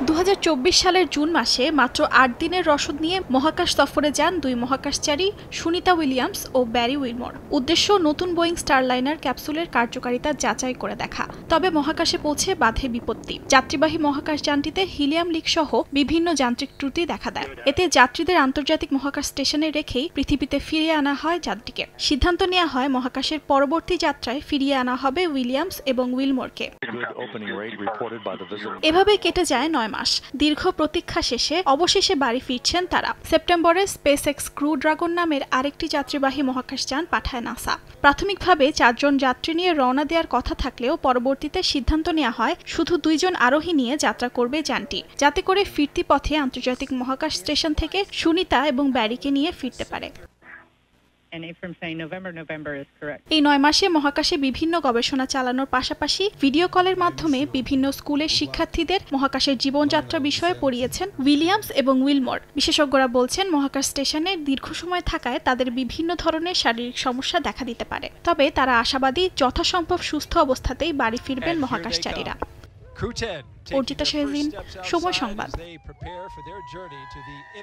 2024 সালের জুন মাসে মাত্র 8 দিনের রসদ নিয়ে মহাকাশ সফরে যান দুই মহাকাশচারী সুনিতা উইলিয়ামস ও ব্যারি উইলমোর। উদ্দেশ্য নতুন বোয়িং স্টারলাইনার ক্যাপসুলের কার্যকারিতা যাচাই করে দেখা। তবে মহাকাশে পৌঁছে বাধে বিপত্তি। যাত্রীবাহী মহাকাশযানটিতে হিলিয়াম লিক সহ বিভিন্ন যান্ত্রিক ত্রুটি দেখা দেয়। এতে যাত্রীদের আন্তর্জাতিক মহাকাশ স্টেশনে রেখেই পৃথিবীতে ফিরিয়ে আনা হয় যানটিকে। সিদ্ধান্ত নেওয়া হয় মহাকাশের পরবর্তী যাত্রায় ফিরিয়ে আনা হবে উইলিয়ামস এবং উইলমোরকে। এভাবে কেটে যায় 9 মাস। দীর্ঘ প্রতীক্ষা শেষে অবশেষে বাড়ি ফিরছেন তারা। সেপ্টেম্বরে স্পেসএক্স ক্রু ড্রাগন নামের আরেকটি যাত্রীবাহী মহাকাশযান পাঠায় নাসা। প্রাথমিকভাবে 4 জন যাত্রী নিয়ে রওনা দেওয়ার কথা থাকলেও পরবর্তীতে সিদ্ধান্ত নেওয়া হয় শুধু 2 জন আরোহী নিয়ে যাত্রা করবে যানটি, যাতে করে ফিরতি পথে আন্তর্জাতিক মহাকাশ স্টেশন থেকে সুনিতা এবং ব্যারিকে নিয়ে ফিরতে পারে। এই 9 মাসে মহাকাশে বিভিন্ন গবেষণা চালানোর পাশাপাশি ভিডিও কলের মাধ্যমে বিভিন্ন স্কুলের শিক্ষার্থীদের মহাকাশের জীবনযাত্রা বিষয়ে পড়িয়েছেন উইলিয়ামস এবং উইলমোর। বিশেষজ্ঞরা বলছেন মহাকাশ স্টেশনে দীর্ঘ সময় থাকায় তাদের বিভিন্ন ধরনের শারীরিক সমস্যা দেখা দিতে পারে। তবে তারা আশাবাদী যথাসম্ভব সুস্থ অবস্থাতেই বাড়ি ফিরবেন মহাকাশচারীরা। অর্জিতা শাহজিন, সময় সংবাদ।